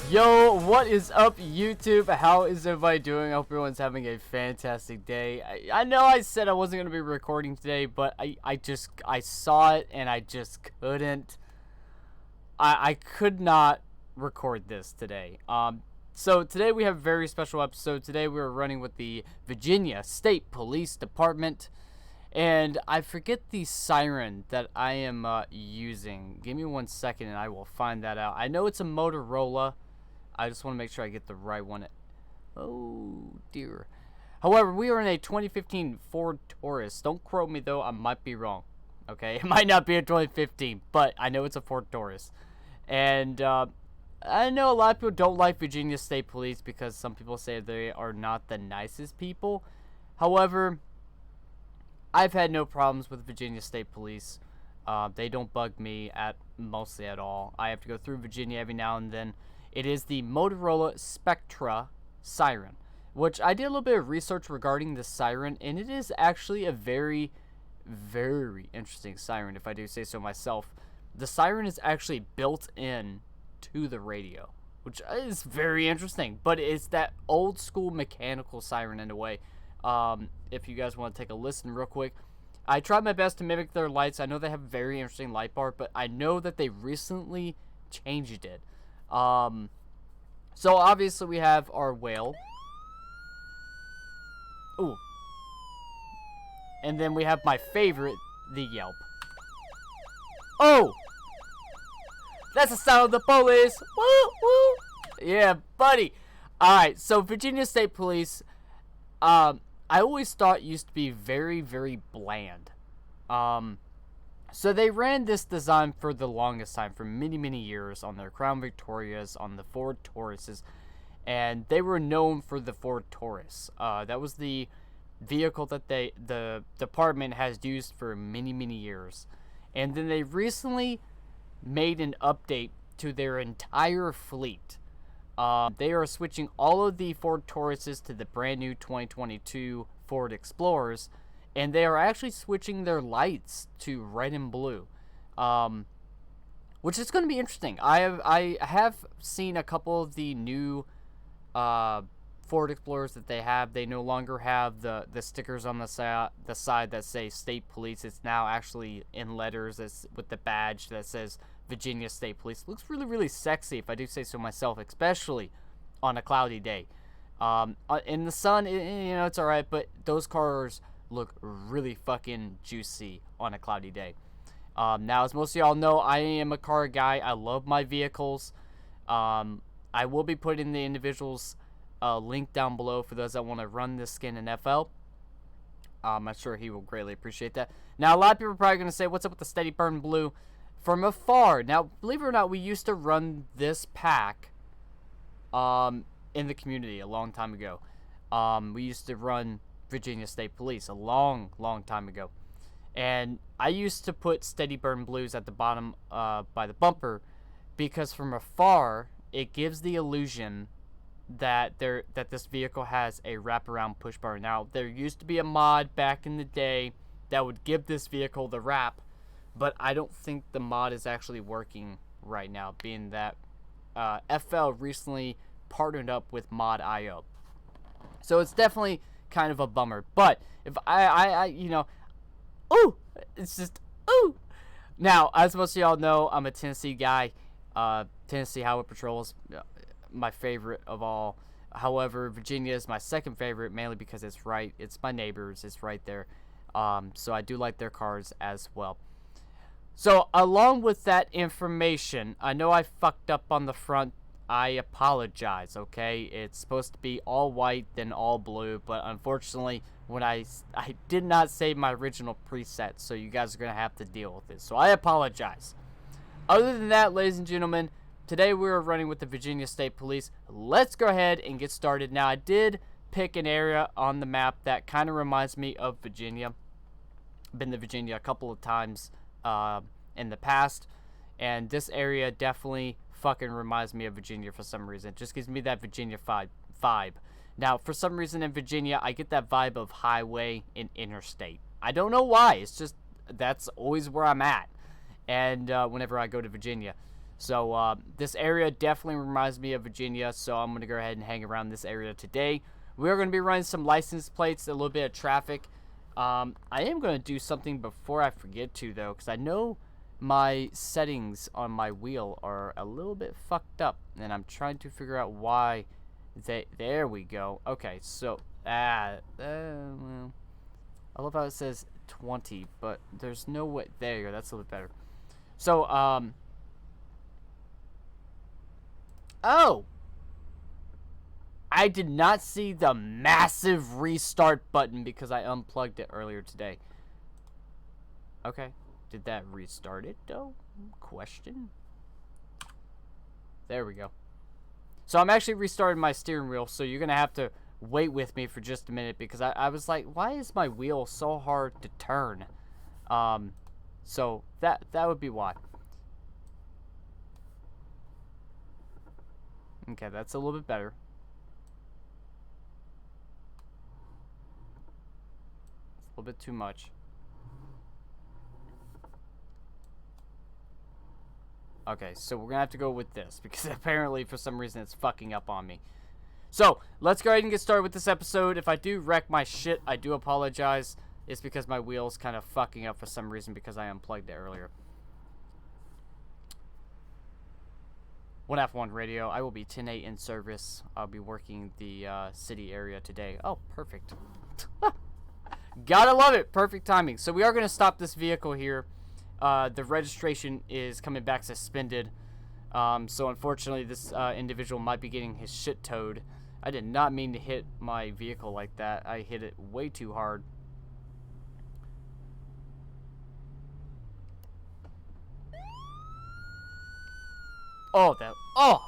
Yo, what is up, YouTube? How is everybody doing? I hope everyone's having a fantastic day. I know I said I wasn't going to be recording today, but I saw it and I just couldn't. I could not record this today. So today we have a very special episode. Today we are running with the Virginia State Police Department. And I forget the siren that I am using. Give me 1 second and I will find that out. I know it's a Motorola. I just want to make sure I get the right one. Oh, dear. However, we are in a 2015 Ford Taurus. Don't quote me, though. I might be wrong. Okay? It might not be a 2015, but I know it's a Ford Taurus. And I know a lot of people don't like Virginia State Police because some people say they are not the nicest people. However, I've had no problems with Virginia State Police. They don't bug me mostly at all. I have to go through Virginia every now and then. It is the Motorola Spectra siren, which I did a little bit of research regarding the siren, and it is actually a very, very interesting siren, if I do say so myself. The siren is actually built in to the radio, which is very interesting, but it's that old school mechanical siren in a way. If you guys want to take a listen real quick, I tried my best to mimic their lights. I know they have a very interesting light bar, but I know that they recently changed it. So obviously we have our whale. Ooh. And then we have my favorite, the Yelp. Oh! That's the sound of the police! Woo! Woo! Yeah, buddy! Alright, so Virginia State Police, I always thought used to be very, very bland. So they ran this design for the longest time, for many, many years, on their Crown Victorias, on the Ford Tauruses, and they were known for the Ford Taurus. That was the vehicle that the department has used for many, many years. And then they recently made an update to their entire fleet. They are switching all of the Ford Tauruses to the brand new 2022 Ford Explorers, and they are actually switching their lights to red and blue, which is going to be interesting. I have seen a couple of the new Ford Explorers that they have. They no longer have the stickers on the side that say State Police. It's now actually in letters with the badge that says Virginia State Police. Looks really, really sexy, if I do say so myself, especially on a cloudy day. In the sun, it's alright, but those cars look really fucking juicy on a cloudy day. Now, as most of y'all know, I am a car guy. I love my vehicles. I will be putting the individual's link down below for those that want to run this skin in FL. I'm sure he will greatly appreciate that. Now, a lot of people are probably going to say, what's up with the Steady Burn Blue? From afar. Now, believe it or not, we used to run this pack in the community a long time ago. We used to run Virginia State Police a long, long time ago. And I used to put Steady Burn Blues at the bottom by the bumper because from afar, it gives the illusion that this vehicle has a wraparound push bar. Now, there used to be a mod back in the day that would give this vehicle the wrap, but I don't think the mod is actually working right now, being that FL recently partnered up with Mod.io. So it's definitely kind of a bummer. But if ooh, it's just, ooh. Now, as most of y'all know, I'm a Tennessee guy. Tennessee Highway Patrol is my favorite of all. However, Virginia is my second favorite, mainly because it's my neighbors, it's right there. So I do like their cars as well. So, along with that information, I know I fucked up on the front. I apologize, okay? It's supposed to be all white, then all blue, but unfortunately, when I did not save my original preset, so you guys are going to have to deal with it. So, I apologize. Other than that, ladies and gentlemen, today we are running with the Virginia State Police. Let's go ahead and get started. Now, I did pick an area on the map that kind of reminds me of Virginia. I've been to Virginia a couple of times in the past, and this area definitely fucking reminds me of Virginia for some reason. It just gives me that Virginia vibe. Now, for some reason in Virginia, I get that vibe of highway and interstate. I don't know why. It's just that's always where I'm at, and whenever I go to Virginia. So this area definitely reminds me of Virginia, so I'm going to go ahead and hang around this area today. We're going to be running some license plates, a little bit of traffic. I am going to do something before I forget to, though, because I know my settings on my wheel are a little bit fucked up, and I'm trying to figure out why. There we go. Okay, so, well, I love how it says 20, but there's no way. There you go. That's a little bit better. So, oh! I did not see the massive restart button because I unplugged it earlier today. Okay. Did that restart it, though? Question. There we go. So I'm actually restarting my steering wheel, so you're going to have to wait with me for just a minute because I was like, why is my wheel so hard to turn? So that would be why. Okay, that's a little bit better. It's a little bit too much. Okay, so we're gonna have to go with this because apparently for some reason it's fucking up on me. So let's go ahead and get started with this episode. If I do wreck my shit, I do apologize. It's because my wheel's kind of fucking up for some reason because I unplugged it earlier. 1F1 radio. I will be 10-8 in service. I'll be working the city area today. Oh, perfect. Gotta love it. Perfect timing. So we are gonna stop this vehicle here. The registration is coming back suspended. So unfortunately, this individual might be getting his shit towed. I did not mean to hit my vehicle like that. I hit it way too hard. Oh, that. Oh!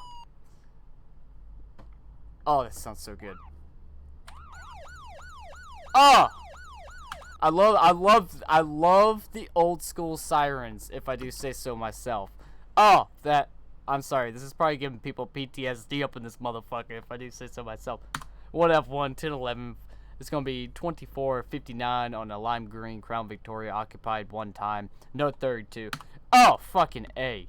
Oh, that sounds so good. Oh! I love the old school sirens, if I do say so myself. Oh, that, I'm sorry, this is probably giving people PTSD up in this motherfucker, if I do say so myself. 1F1, 1011, it's going to be 2459 on a lime green Crown Victoria, occupied one time, no 32. Oh, fucking A.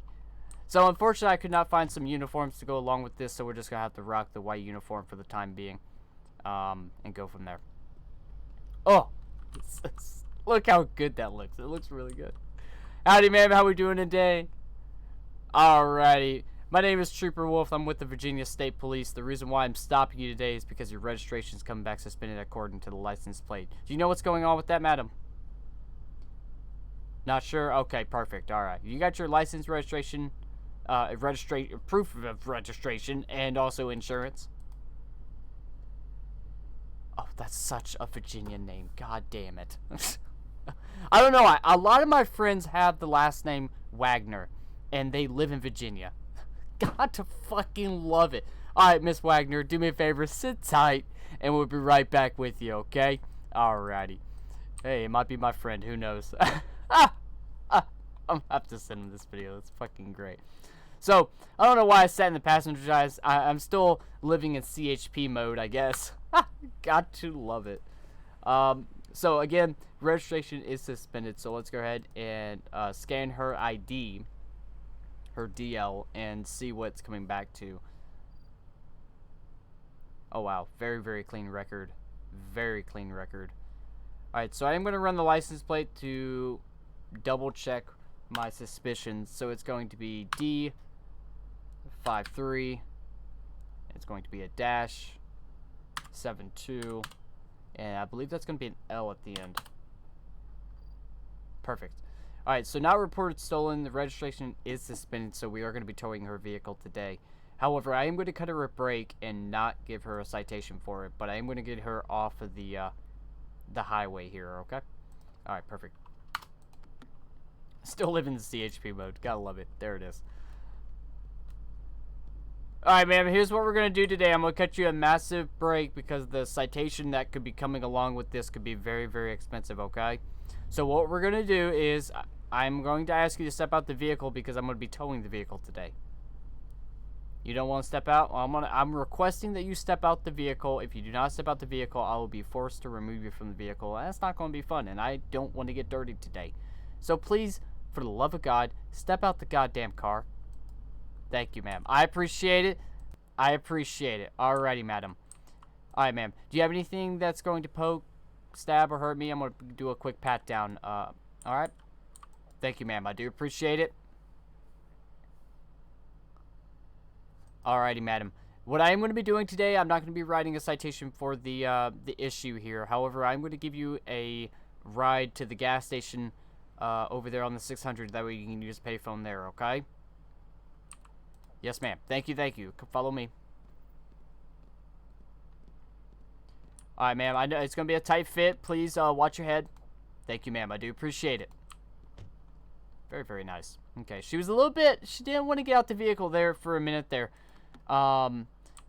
So, unfortunately, I could not find some uniforms to go along with this, so we're just going to have to rock the white uniform for the time being, and go from there. Oh! Look how good that looks. It looks really good. Howdy, ma'am. How we doing today? Alrighty. My name is Trooper Wolf. I'm with the Virginia State Police. The reason why I'm stopping you today is because your registration's coming back suspended according to the license plate. Do you know what's going on with that, madam? Not sure? Okay, perfect. Alright. You got your license, registration, proof of registration, and also insurance? Oh, that's such a Virginia name. God damn it. I don't know. A lot of my friends have the last name Wagner, and they live in Virginia. Got to fucking love it. Alright, Miss Wagner, do me a favor. Sit tight, and we'll be right back with you, okay? Alrighty. Hey, it might be my friend. Who knows? I'm going to have to send him this video. It's fucking great. So, I don't know why I sat in the passenger side. I'm still living in CHP mode, I guess. Got to love it. So again, registration is suspended. So let's go ahead and scan her ID, her DL, and see what's coming back to. Oh wow, very, very clean record. Very clean record. Alright, so I am going to run the license plate to double check my suspicions. So it's going to be D53. It's going to be a dash 72, and I believe that's going to be an L at the end. Perfect. Alright, so now reported stolen. The registration is suspended, so we are going to be towing her vehicle today. However, I am going to cut her a break and not give her a citation for it, but I am going to get her off of the highway here, okay? Alright, perfect. Still live in the CHP mode. Gotta love it. There it is. Alright, ma'am, here's what we're going to do today. I'm going to cut you a massive break because the citation that could be coming along with this could be very, very expensive, okay? So what we're going to do is I'm going to ask you to step out the vehicle because I'm going to be towing the vehicle today. You don't want to step out? Well, I'm requesting that you step out the vehicle. If you do not step out the vehicle, I will be forced to remove you from the vehicle. That's not going to be fun, and I don't want to get dirty today. So please, for the love of God, step out the goddamn car. Thank you, ma'am. I appreciate it. I appreciate it. Alrighty, madam. Alright, ma'am. Do you have anything that's going to poke, stab, or hurt me? I'm going to do a quick pat down. Alright. Thank you, ma'am. I do appreciate it. Alrighty, madam. What I am going to be doing today, I'm not going to be writing a citation for the issue here. However, I'm going to give you a ride to the gas station over there on the 600. That way you can use a payphone there, okay? Yes, ma'am. Thank you, thank you. Follow me. Alright, ma'am. I know it's going to be a tight fit. Please watch your head. Thank you, ma'am. I do appreciate it. Very, very nice. Okay, she was a little bit... She didn't want to get out the vehicle there for a minute there.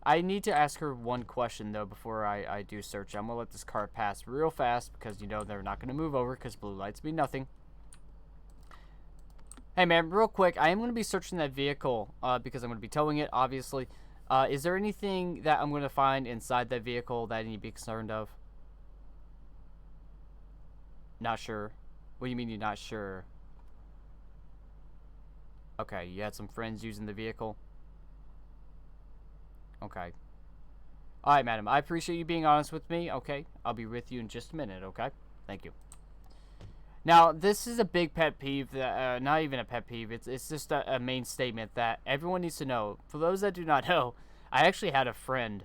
I need to ask her one question, though, before I do search. I'm going to let this car pass real fast because, you know, they're not going to move over because blue lights mean nothing. Hey, man, real quick, I am going to be searching that vehicle because I'm going to be towing it, obviously. Is there anything that I'm going to find inside that vehicle that I need to be concerned of? Not sure. What do you mean you're not sure? Okay, you had some friends using the vehicle? Okay. Alright, madam. I appreciate you being honest with me. Okay. I'll be with you in just a minute, okay? Thank you. Now, this is a big pet peeve. That, not even a pet peeve. It's just a main statement that everyone needs to know. For those that do not know, I actually had a friend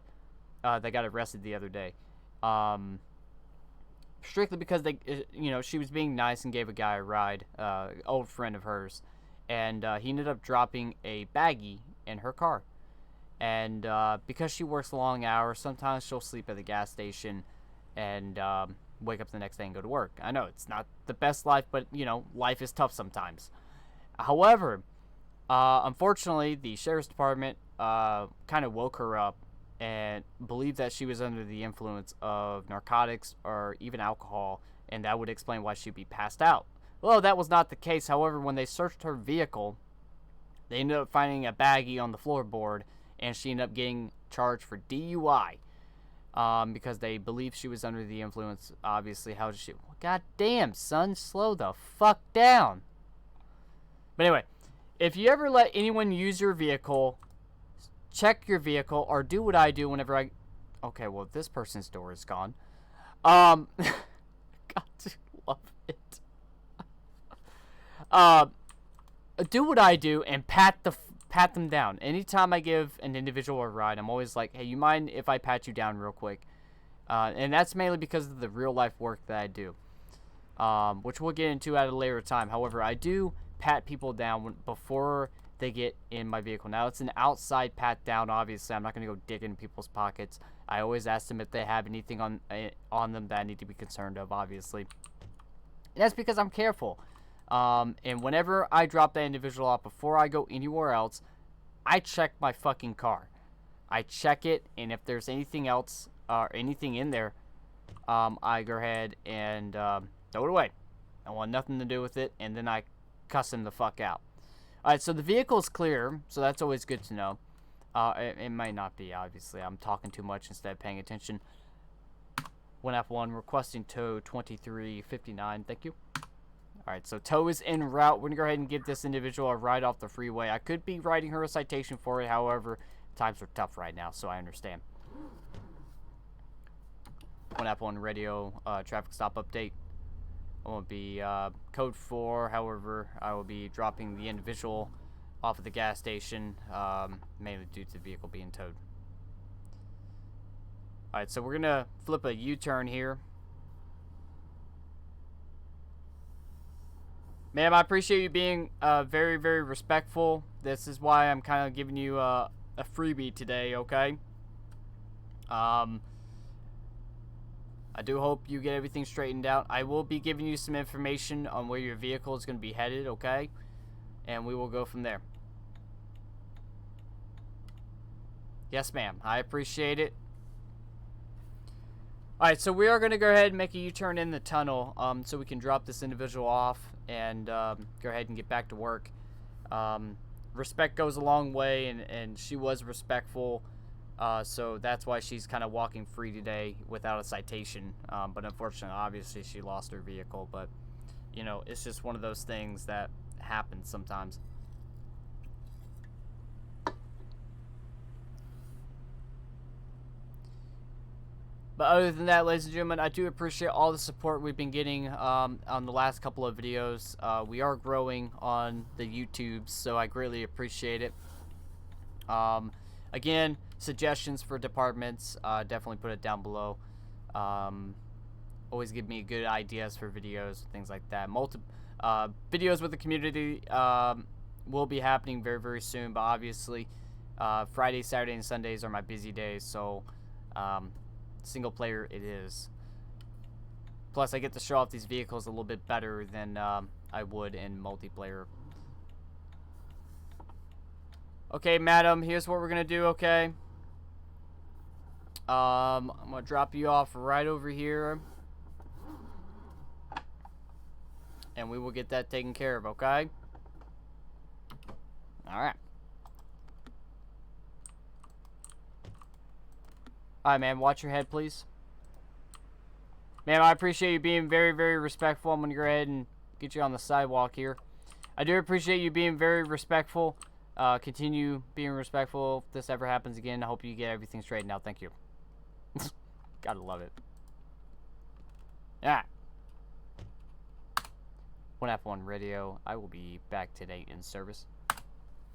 that got arrested the other day. Strictly because she was being nice and gave a guy a ride. Old friend of hers. And he ended up dropping a baggie in her car. And because she works long hours, sometimes she'll sleep at the gas station and wake up the next day and go to work. I know it's not the best life, but, you know, life is tough sometimes. However, unfortunately, the sheriff's department kind of woke her up and believed that she was under the influence of narcotics or even alcohol, and that would explain why she'd be passed out. Well, that was not the case. However, when they searched her vehicle, they ended up finding a baggie on the floorboard, and she ended up getting charged for DUI because they believed she was under the influence. Obviously, how did she... God damn, son, slow the fuck down. But anyway, if you ever let anyone use your vehicle, check your vehicle, or do what I do whenever I... Okay, well, this person's door is gone. God, I love it. Do what I do and pat them down. Anytime I give an individual a ride, I'm always like, hey, you mind if I pat you down real quick? And that's mainly because of the real life work that I do, which we'll get into at a later time. However, I do pat people down before they get in my vehicle. Now, it's an outside pat down, obviously. I'm not going to go dig in people's pockets. I always ask them if they have anything on them that I need to be concerned of, obviously. And that's because I'm careful. And whenever I drop that individual off, before I go anywhere else, I check my fucking car. I check it, and if there's anything else or anything in there, I go ahead and throw it away. I want nothing to do with it, and then I cuss him the fuck out. Alright, so the vehicle is clear, so that's always good to know. It might not be, obviously. I'm talking too much instead of paying attention. 1F1 requesting tow 2359. Thank you. Alright, so tow is en route. We're going to go ahead and give this individual a ride off the freeway. I could be writing her a citation for it. However, times are tough right now, so I understand. 1F1 radio traffic stop update. I won't be code 4. However, I will be dropping the individual off at the gas station, mainly due to the vehicle being towed. Alright, so we're going to flip a U-turn here. Ma'am, I appreciate you being very, very respectful. This is why I'm kind of giving you a freebie today, okay? I do hope you get everything straightened out. I will be giving you some information on where your vehicle is going to be headed, okay? And we will go from there. Yes, ma'am. I appreciate it. Alright, so we are going to go ahead and make a U-turn in the tunnel so we can drop this individual off and go ahead and get back to work. Respect goes a long way, and she was respectful, so that's why she's kind of walking free today without a citation. But unfortunately, obviously, she lost her vehicle, but, you know, it's just one of those things that happens sometimes. But other than that, ladies and gentlemen, I do appreciate all the support we've been getting on the last couple of videos. We are growing on the YouTubes, so I greatly appreciate it. Again, suggestions for departments, definitely put it down below. Always give me good ideas for videos, things like that. Videos with the community will be happening very, very soon, but obviously Friday, Saturday, and Sundays are my busy days, so single player it is. Plus, I get to show off these vehicles a little bit better than I would in multiplayer. Okay, madam, here's what we're gonna do, okay? I'm gonna drop you off right over here. And we will get that taken care of, okay? Alright. Alright, man, watch your head, please. Ma'am, I appreciate you being very, very respectful. I'm gonna go ahead and get you on the sidewalk here. I do appreciate you being very respectful. Continue being respectful. If this ever happens again, I hope you get everything straightened out. Thank you. Gotta love it. Alright. 1F1 radio. I will be back today in service.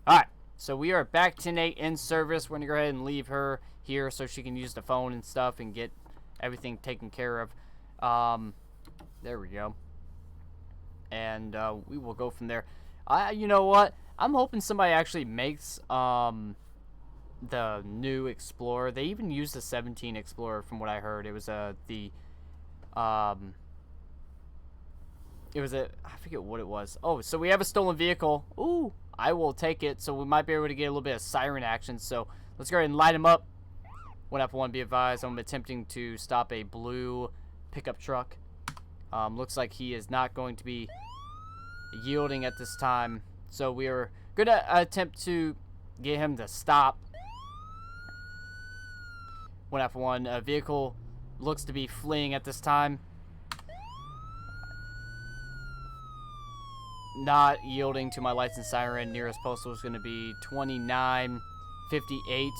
Alright. So we are back today in service. We're going to go ahead and leave her here so she can use the phone and stuff and get everything taken care of. There we go. And we will go from there. You know what? I'm hoping somebody actually makes the new Explorer. They even used the 17 Explorer from what I heard. It was I forget what it was. Oh, so we have a stolen vehicle. Ooh, I will take it. So we might be able to get a little bit of siren action. So let's go ahead and light him up. 1F1, be advised, I'm attempting to stop a blue pickup truck. Looks like he is not going to be yielding at this time. So we are going to attempt to get him to stop. 1F1, a vehicle looks to be fleeing at this time. Not yielding to my lights and siren. Nearest postal is going to be 2958.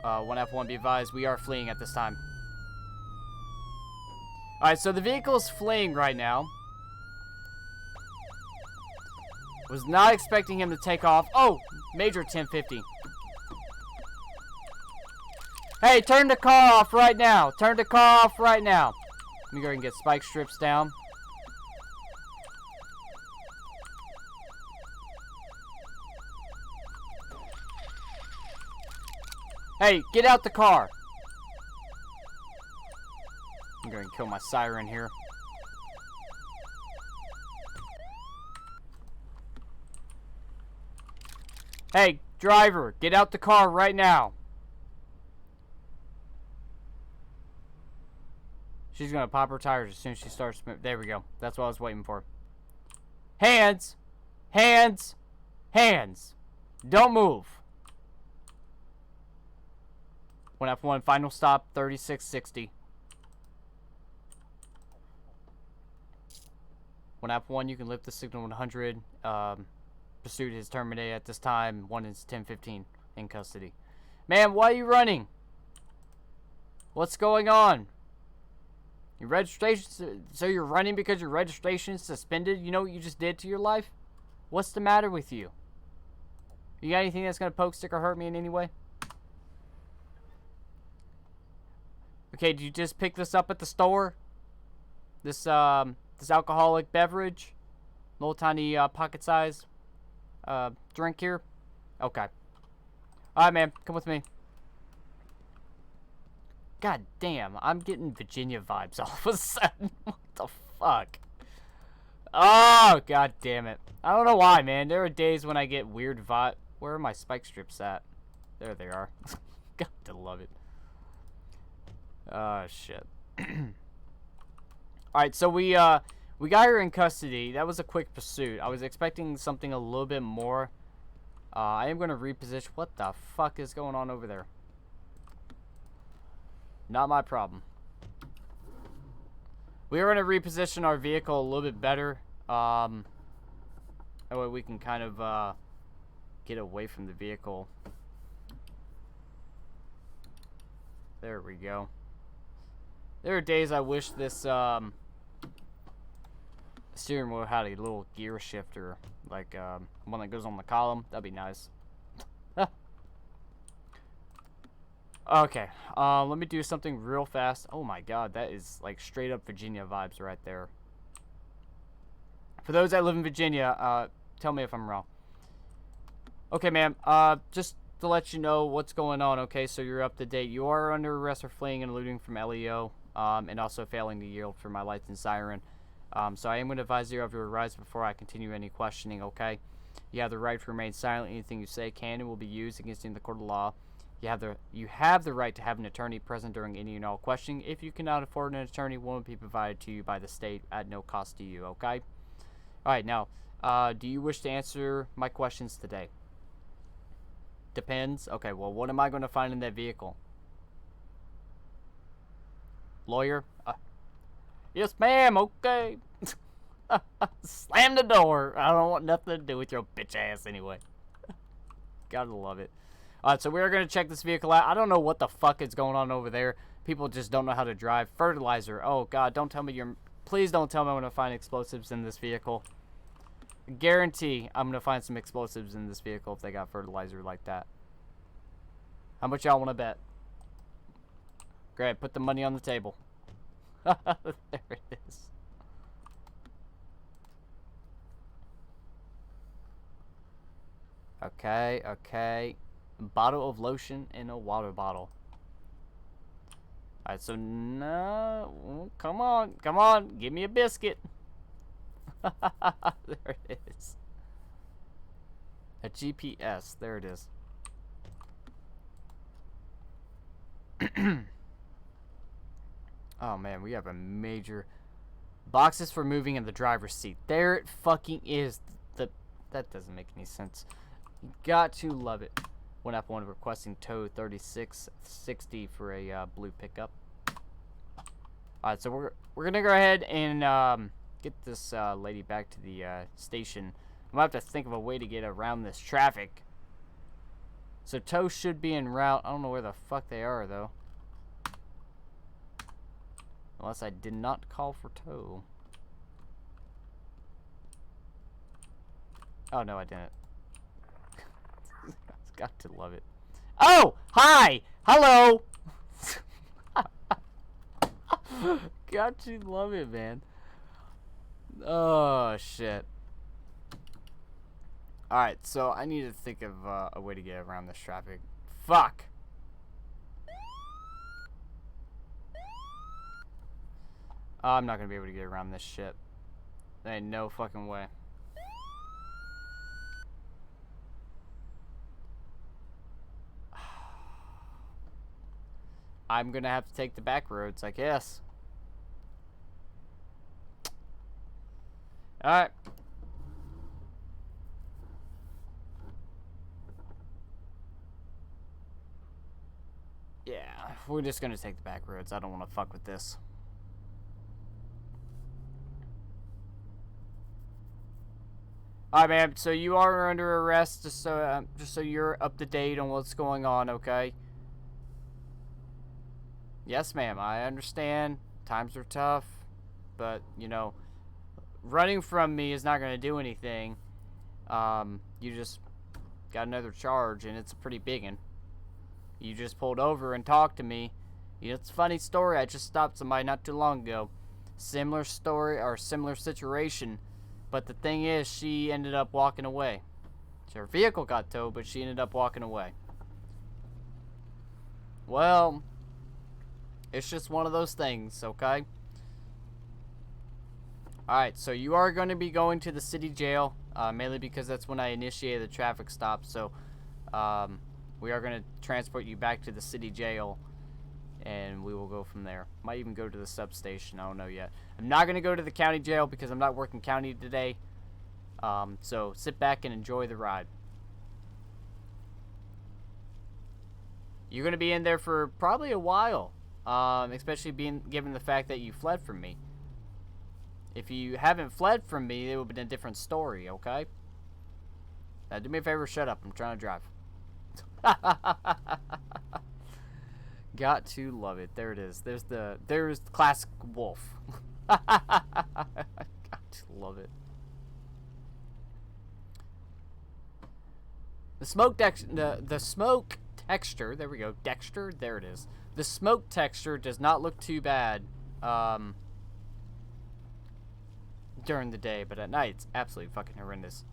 1F1, be advised, we are fleeing at this time. Alright, so the vehicle is fleeing right now. Was not expecting him to take off. Oh, Major 1050. Hey, turn the car off right now. Turn the car off right now. Let me go ahead and get spike strips down. Hey, get out the car. I'm going to kill my siren here. Hey, driver, get out the car right now. She's going to pop her tires as soon as she starts. There we go. That's what I was waiting for. Hands. Hands. Hands. Don't move. 1F1, final stop, 3660. 1F1, you can lift the signal 100. Pursuit is terminated at this time. 1 is 1015 in custody. Man, why are you running? What's going on? Your registration, so you're running because your registration is suspended? You know what you just did to your life? What's the matter with you? You got anything that's going to poke, stick, or hurt me in any way? Okay, did you just pick this up at the store? This this alcoholic beverage? Little tiny pocket size drink here? Okay. Alright, man. Come with me. God damn, I'm getting Virginia vibes all of a sudden. What the fuck? Oh, god damn it. I don't know why, man. There are days when I get weird vibe. Where are my spike strips at? There they are. God, I love it. Oh, shit. Alright, so we got her in custody. That was a quick pursuit. I was expecting something a little bit more. I am going to reposition. What the fuck is going on over there? Not my problem. We are going to reposition our vehicle a little bit better. That way we can kind of get away from the vehicle. There we go. There are days I wish this steering wheel had a little gear shifter, like one that goes on the column. That'd be nice. Okay, let me do something real fast. Oh my god, that is like straight up Virginia vibes right there. For those that live in Virginia, tell me if I'm wrong. Okay, ma'am, just to let you know what's going on, okay, so you're up to date. You are under arrest for fleeing and eluding from LEO, and also failing to yield for my lights and siren. So I am going to advise you of your rights before I continue any questioning, okay? You have the right to remain silent. Anything you say can and will be used against you in the court of law. You have the right to have an attorney present during any and all questioning. If you cannot afford an attorney, one will be provided to you by the state at no cost to you, okay? Alright, now, do you wish to answer my questions today? Depends. Okay, well, what am I going to find in that vehicle? Lawyer? Yes, ma'am, okay. Slam the door. I don't want nothing to do with your bitch ass anyway. Gotta love it. Alright, so we're going to check this vehicle out. I don't know what the fuck is going on over there. People just don't know how to drive. Fertilizer. Oh, God, don't tell me you're... Please don't tell me I'm going to find explosives in this vehicle. Guarantee I'm going to find some explosives in this vehicle if they got fertilizer like that. How much y'all want to bet? Great, put the money on the table. There it is. Okay, okay. Bottle of lotion in a water bottle. Alright, so no. Come on. Give me a biscuit. There it is. A GPS. There it is. Oh man, we have a major... Boxes for moving in the driver's seat. There it fucking is. That doesn't make any sense. You got to love it. One F1 requesting tow 3660 for a blue pickup. Alright, so we're gonna go ahead and get this lady back to the station. I'm gonna have to think of a way to get around this traffic. So tow should be en route. I don't know where the fuck they are though. Unless I did not call for tow. Oh no, I didn't. Got to love it. Oh! Hi! Hello! Got to love it, man. Oh, shit. Alright, so I need to think of a way to get around this traffic. Fuck! I'm not gonna be able to get around this shit. There ain't no fucking way. I'm gonna have to take the back roads, I guess. Alright. Yeah, we're just gonna take the back roads. I don't want to fuck with this. Alright, man, so you are under arrest, just so you're up to date on what's going on, okay? Yes, ma'am, I understand. Times are tough. But, you know, running from me is not going to do anything. You just got another charge, and it's a pretty big one. You just pulled over and talked to me. You know, it's a funny story. I just stopped somebody not too long ago. Similar story, or similar situation. But the thing is, she ended up walking away. So her vehicle got towed, but she ended up walking away. Well... it's just one of those things, okay? Alright, so you are going to be going to the city jail, mainly because that's when I initiated the traffic stop, so we are going to transport you back to the city jail, and we will go from there. Might even go to the substation, I don't know yet. I'm not going to go to the county jail because I'm not working county today, so sit back and enjoy the ride. You're going to be in there for probably a while. Especially given the fact that you fled from me. If you haven't fled from me, it would have been a different story, okay? Now, do me a favor, shut up. I'm trying to drive. Got to love it. There it is. There's classic wolf. Got to love it. The smoke texture. There we go. Dexter. There it is. The smoke texture does not look too bad during the day, but at night it's absolutely fucking horrendous.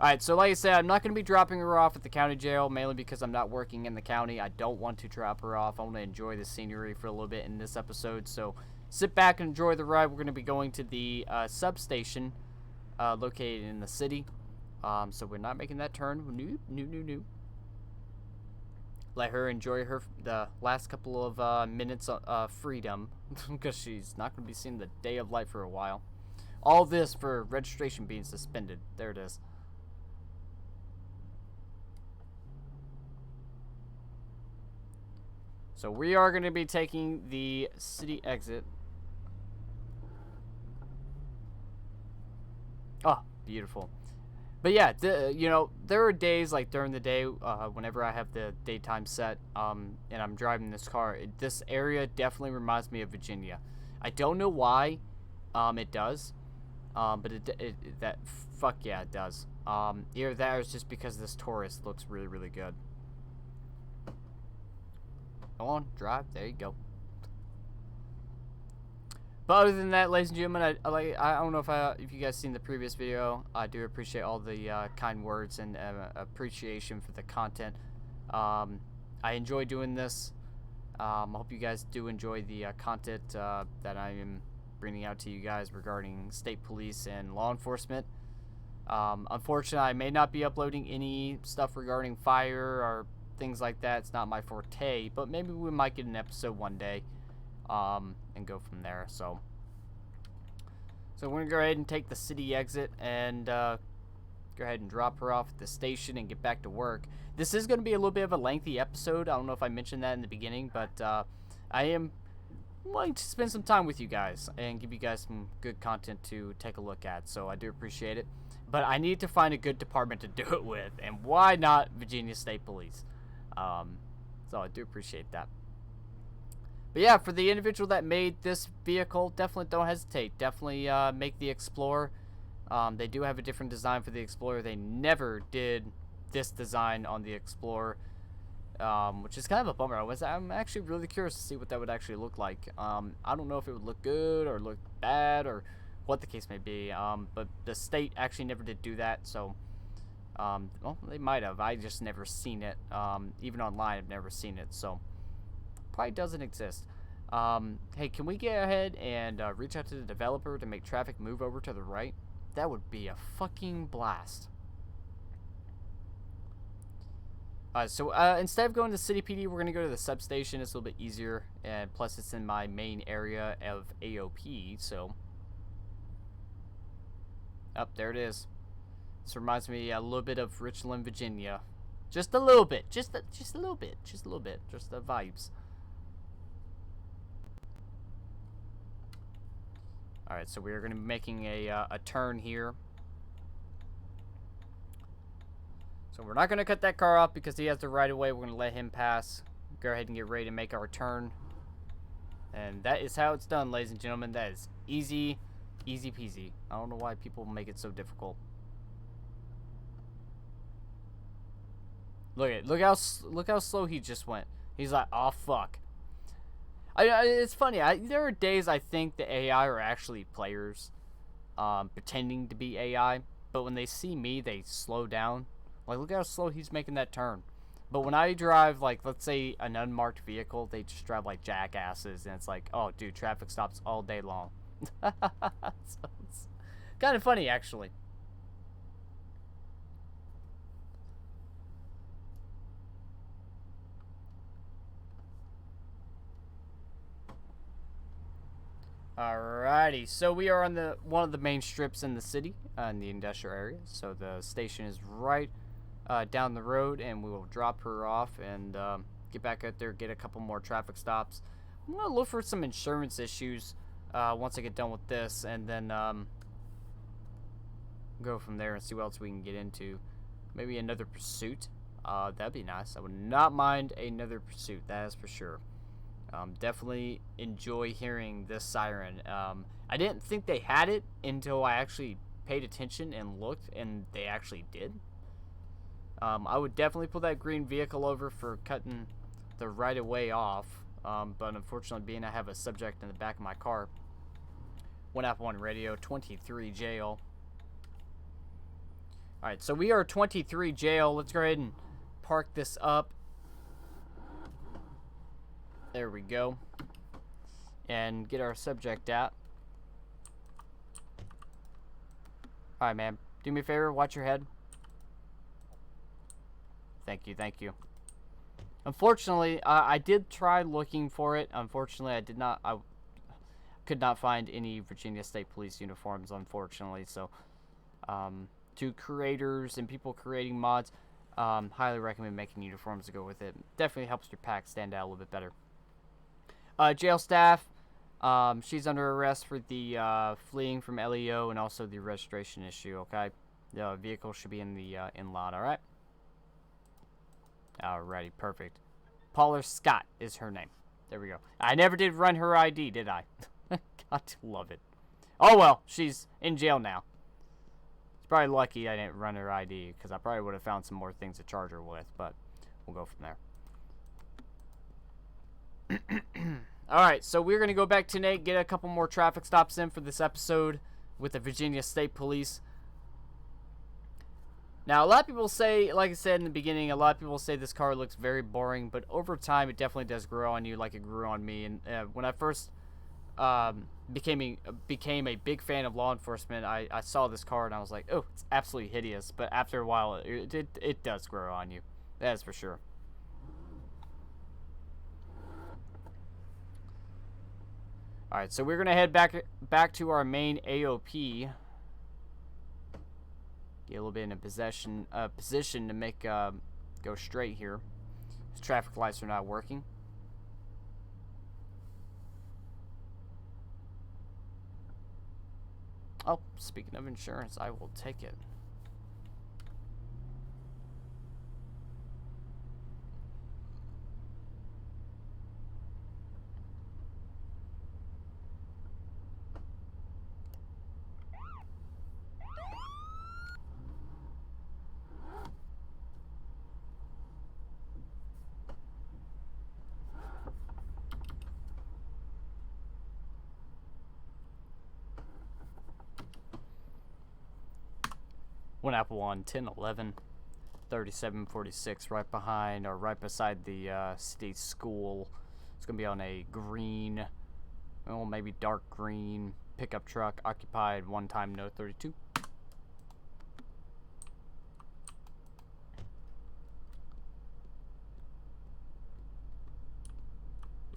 Alright, so like I said, I'm not going to be dropping her off at the county jail, mainly because I'm not working in the county. I don't want to drop her off. I want to enjoy the scenery for a little bit in this episode, so sit back and enjoy the ride. We're going to be going to the substation located in the city, so we're not making that turn. Nope. Let her enjoy the last couple of minutes of freedom, because she's not going to be seeing the day of light for a while. All this for registration being suspended. There it is. So we are going to be taking the city exit. Oh, beautiful. But yeah, you know, there are days like during the day, whenever I have the daytime set, and I'm driving this car, this area definitely reminds me of Virginia. I don't know why, it does, but fuck yeah, it does. Either that or it's just because this Taurus looks really, really good. Go on, drive. There you go. But other than that, ladies and gentlemen, I don't know if you guys seen the previous video. I do appreciate all the kind words and appreciation for the content. I enjoy doing this. I hope you guys do enjoy the content that I am bringing out to you guys regarding state police and law enforcement. Unfortunately, I may not be uploading any stuff regarding fire or things like that. It's not my forte, but maybe we might get an episode one day, and go from there. So we're gonna go ahead and take the city exit and go ahead and drop her off at the station and get back to work. This is gonna be a little bit of a lengthy episode. I don't know if I mentioned that in the beginning, but I am wanting to spend some time with you guys and give you guys some good content to take a look at. So I do appreciate it, but I need to find a good department to do it with, and why not Virginia State Police? So I do appreciate that. But yeah, for the individual that made this vehicle, definitely don't hesitate. Definitely make the Explorer. They do have a different design for the Explorer. They never did this design on the Explorer, which is kind of a bummer. I'm actually really curious to see what that would actually look like. I don't know if it would look good or look bad or what the case may be, but the state actually never did do that, so well, they might have. I just never seen it. Even online, I've never seen it, so probably doesn't exist. Hey, can we get ahead and reach out to the developer to make traffic move over to the right? That would be a fucking blast. So instead of going to City PD, we're going to go to the substation. It's a little bit easier, and plus it's in my main area of AOP, so... Up there it is. This reminds me a little bit of Richland, Virginia. Just a little bit. Just a little bit. Just a little bit. Just the vibes. Alright, so we're going to be making a turn here. So we're not going to cut that car off because he has the right of way. We're going to let him pass. Go ahead and get ready to make our turn. And that is how it's done, ladies and gentlemen. That is easy, easy peasy. I don't know why people make it so difficult. Look how slow he just went. He's like, oh fuck. It's funny. There are days I think the AI are actually players, pretending to be AI. But when they see me, they slow down. Like, look how slow he's making that turn. But when I drive, like, let's say an unmarked vehicle, they just drive like jackasses, and it's like, oh, dude, traffic stops all day long. So it's kind of funny, actually. Alrighty, so we are on one of the main strips in the city, in the industrial area. So the station is right down the road, and we will drop her off and get back out there, get a couple more traffic stops. I'm gonna look for some insurance issues once I get done with this, and then go from there and see what else we can get into. Maybe another pursuit. That'd be nice. I would not mind another pursuit, that is for sure. Definitely enjoy hearing this siren. I didn't think they had it until I actually paid attention and looked, and they actually did. I would definitely pull that green vehicle over for cutting the right of way off, but unfortunately, being I have a subject in the back of my car. 1 radio, 23 jail. Alright, so we are 23 jail. Let's go ahead and park this up. There we go. And get our subject out. Alright, man. Do me a favor, watch your head. Thank you, thank you. Unfortunately, I did try looking for it. Unfortunately, I could not find any Virginia State Police uniforms, unfortunately. So, to creators and people creating mods, highly recommend making uniforms to go with it. Definitely helps your pack stand out a little bit better. Jail staff, she's under arrest for the fleeing from LEO and also the registration issue, okay? The vehicle should be in the in-lot, alright? Alrighty, perfect. Paula Scott is her name. There we go. I never did run her ID, did I? God, love it. Oh well, she's in jail now. It's probably lucky I didn't run her ID, because I probably would have found some more things to charge her with, but we'll go from there. Alright, so we're going to go back to Nate, get a couple more traffic stops in for this episode with the Virginia State Police. Now, a lot of people say, like I said in the beginning, a lot of people say this car looks very boring, but over time it definitely does grow on you like it grew on me. And when I first became a big fan of law enforcement, I saw this car and I was like, oh, it's absolutely hideous. But after a while, it does grow on you. That is for sure. Alright, so we're going to head back to our main AOP. Get a little bit in a position to make go straight here. These traffic lights are not working. Oh, speaking of insurance, I will take it. One Apple on 1011, 3746, right behind or right beside the state school. It's gonna be on a green, well, maybe dark green pickup truck, occupied, one time no 32.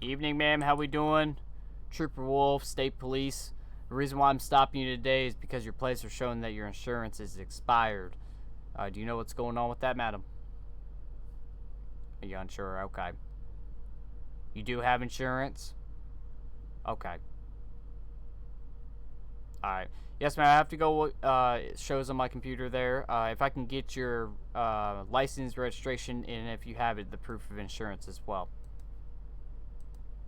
Evening, ma'am. How we doing? Trooper Wolf, State Police. The reason why I'm stopping you today is because your plates are showing that your insurance is expired. Do you know what's going on with that, madam? Are you unsure? Okay. You do have insurance? Okay. Alright. Yes, ma'am. I have to go. It shows on my computer there. If I can get your license, registration, and if you have it, the proof of insurance as well.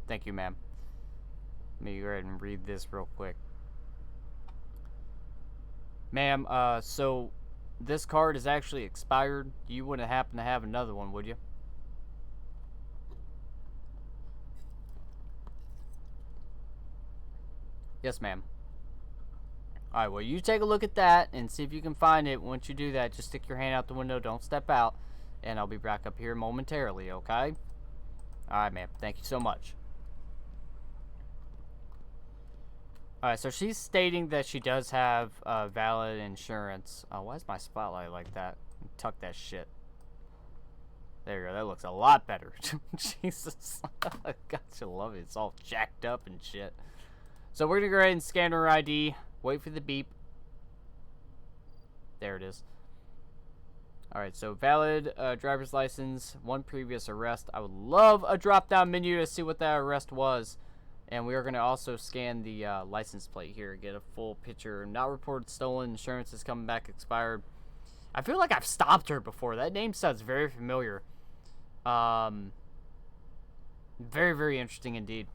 Thank you, ma'am. Let me go ahead and read this real quick. Ma'am, so this card is actually expired. You wouldn't happen to have another one, would you? Yes, ma'am. Alright, well, you take a look at that and see if you can find it. Once you do that, just stick your hand out the window. Don't step out. And I'll be back up here momentarily, okay? Alright, ma'am. Thank you so much. Alright, so she's stating that she does have valid insurance. Oh, why is my spotlight like that? Tuck that shit. There you go. That looks a lot better. Jesus. God, you love it. It's all jacked up and shit. So we're going to go ahead and scan her ID. Wait for the beep. There it is. Alright, so valid driver's license. One previous arrest. I would love a drop-down menu to see what that arrest was. And we are going to also scan the license plate here. Get a full picture. Not reported stolen. Insurance is coming back expired. I feel like I've stopped her before. That name sounds very familiar. Very, very interesting indeed.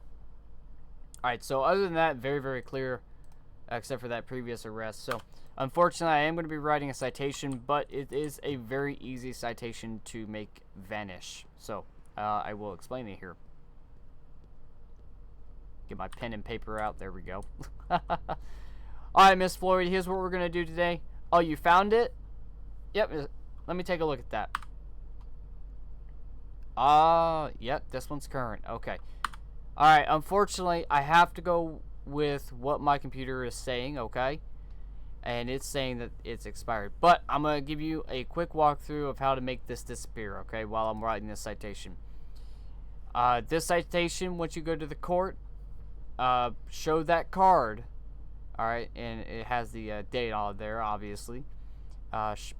Alright, so other than that, very, very clear, except for that previous arrest. So, unfortunately, I am going to be writing a citation, but it is a very easy citation to make vanish. So, I will explain it here. Get my pen and paper out. There we go. Alright, Miss Floyd, here's what we're going to do today. Oh, you found it? Yep, let me take a look at that. Yep, this one's current. Okay. Alright, unfortunately, I have to go with what my computer is saying, okay? And it's saying that it's expired. But I'm going to give you a quick walkthrough of how to make this disappear, okay, while I'm writing this citation. This citation, once you go to the court, show that card, alright, and it has the date on there, obviously.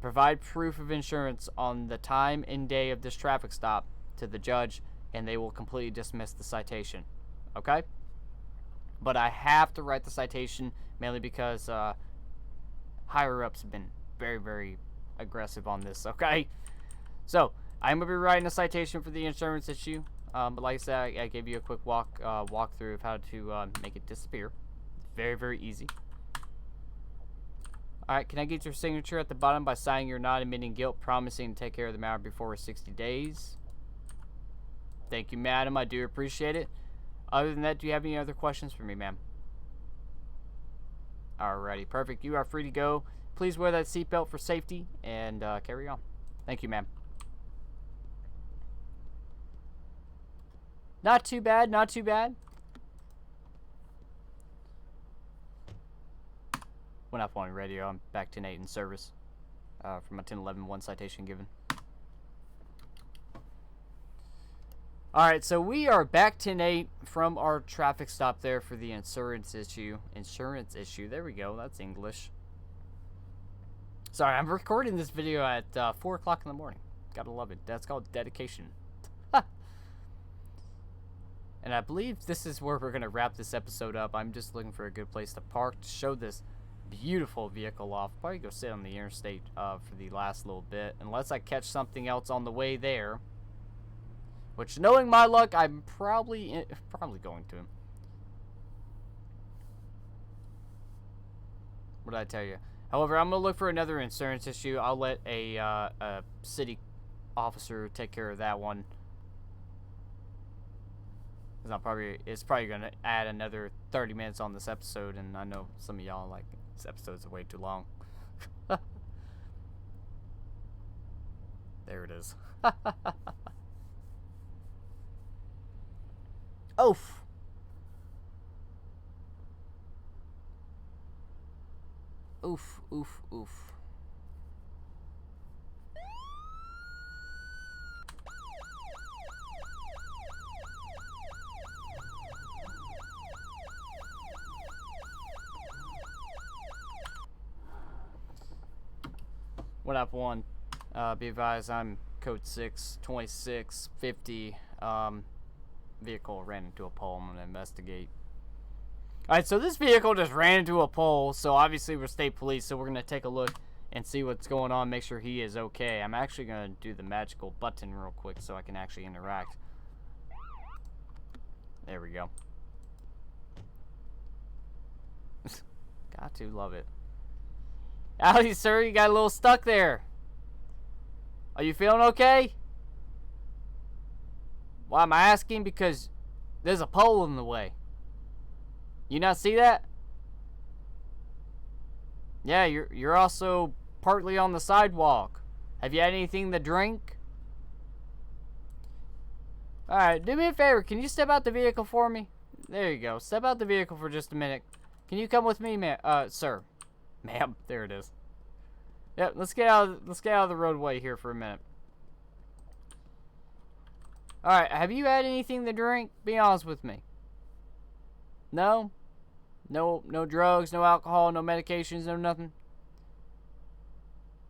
Provide proof of insurance on the time and day of this traffic stop to the judge, and they will completely dismiss the citation. Okay? But I have to write the citation mainly because higher-ups have been very, very aggressive on this. Okay? So, I'm going to be writing a citation for the insurance issue. But like I said, I gave you a quick walkthrough of how to make it disappear. Very, very easy. Alright, can I get your signature at the bottom by signing you're not admitting guilt, promising to take care of the matter before 60 days? Thank you, madam. I do appreciate it. Other than that, do you have any other questions for me, ma'am? Alrighty, perfect. You are free to go. Please wear that seatbelt for safety and carry on. Thank you, ma'am. Not too bad, not too bad. Went up on radio. I'm back 10-8 in service for my 10-11-1 citation given. Alright, so we are back 10-8 from our traffic stop there for the insurance issue. There we go. That's English. Sorry, I'm recording this video at 4 o'clock in the morning. Gotta love it. That's called dedication. And I believe this is where we're going to wrap this episode up. I'm just looking for a good place to park to show this beautiful vehicle off. Probably go sit on the interstate for the last little bit. Unless I catch something else on the way there. Which, knowing my luck, I'm probably going to. What did I tell you? However, I'm going to look for another insurance issue. I'll let a city officer take care of that one. It's probably going to add another 30 minutes on this episode, and I know some of y'all like this episode's way too long. There it is. Oof. Oof, oof, oof. What up, one? Be advised, I'm code 62650. Vehicle ran into a pole. I'm gonna investigate. Alright, so this vehicle just ran into a pole, so obviously we're state police, so we're gonna take a look and see what's going on, make sure he is okay. I'm actually gonna do the magical button real quick so I can actually interact. There we go. Got to love it. Howdy, sir, you got a little stuck there. Are you feeling okay? Why am I asking? Because there's a pole in the way. You not see that? Yeah, you're also partly on the sidewalk. Have you had anything to drink? Alright, do me a favor. Can you step out the vehicle for me? There you go. Step out the vehicle for just a minute. Can you come with me, sir? Ma'am, there it is. Yep, let's get out of the roadway here for a minute. Alright, have you had anything to drink? Be honest with me. No? No drugs, no alcohol, no medications, no nothing?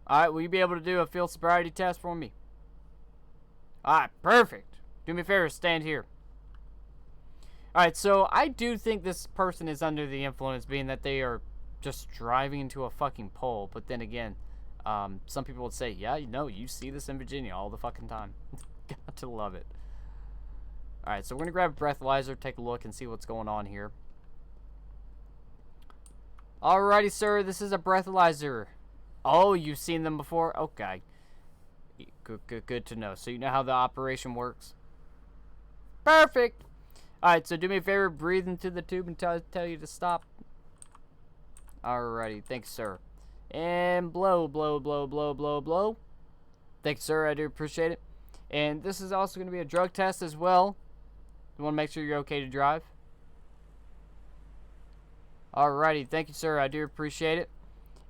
Alright, will you be able to do a field sobriety test for me? Alright, perfect. Do me a favor, stand here. Alright, so I do think this person is under the influence, being that they are just driving into a fucking pole. But then again, Some people would say, yeah, you know, you see this in Virginia all the fucking time. Got to love it. Alright, so we're going to grab a breathalyzer, take a look, and see what's going on here. Alrighty, sir, this is a breathalyzer. Oh, you've seen them before? Okay. Good to know. So you know how the operation works? Perfect! Alright, so do me a favor, breathe into the tube and tell you to stop. Alrighty, thanks, sir. And blow, blow, blow, blow, blow, blow. Thanks, sir, I do appreciate it. And this is also going to be a drug test as well. You want to make sure you're okay to drive? Alrighty, thank you, sir, I do appreciate it.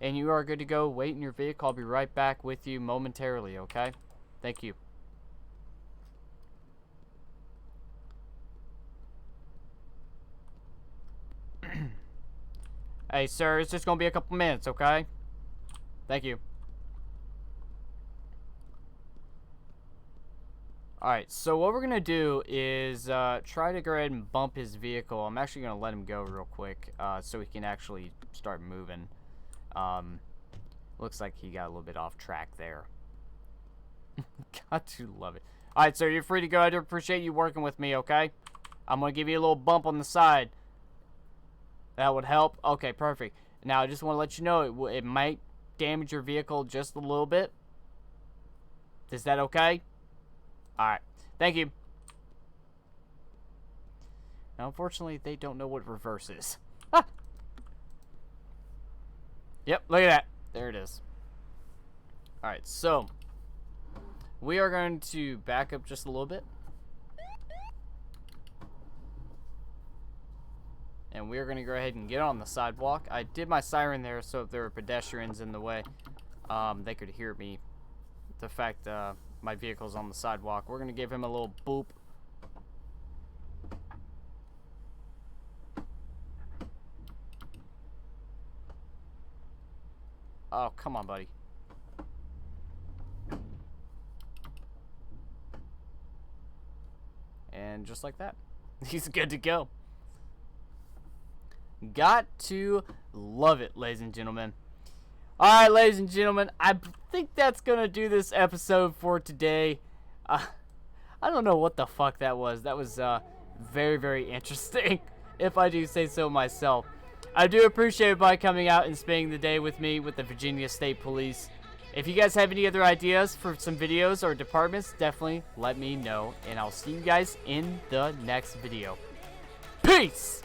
And you are good to go. Wait in your vehicle. I'll be right back with you momentarily, okay? Thank you. Hey, sir, it's just going to be a couple minutes, okay? Thank you. Alright, so what we're going to do is try to go ahead and bump his vehicle. I'm actually going to let him go real quick so he can actually start moving. Looks like he got a little bit off track there. Got to love it. Alright, sir, you're free to go. I do appreciate you working with me, okay? I'm going to give you a little bump on the side. That would help. Okay, perfect. Now, I just want to let you know it might damage your vehicle just a little bit. Is that okay? Alright. Thank you. Now, unfortunately, they don't know what reverse is. Yep, look at that. There it is. Alright, so we are going to back up just a little bit. And we are going to go ahead and get on the sidewalk. I did my siren there so if there were pedestrians in the way, they could hear me. The fact my vehicle's on the sidewalk. We're going to give him a little boop. Oh, come on, buddy. And just like that, he's good to go. Got to love it, ladies and gentlemen. Alright, ladies and gentlemen, I think that's going to do this episode for today. I don't know what the fuck that was. That was very, very interesting, if I do say so myself. I do appreciate everybody coming out and spending the day with me with the Virginia State Police. If you guys have any other ideas for some videos or departments, definitely let me know. And I'll see you guys in the next video. Peace!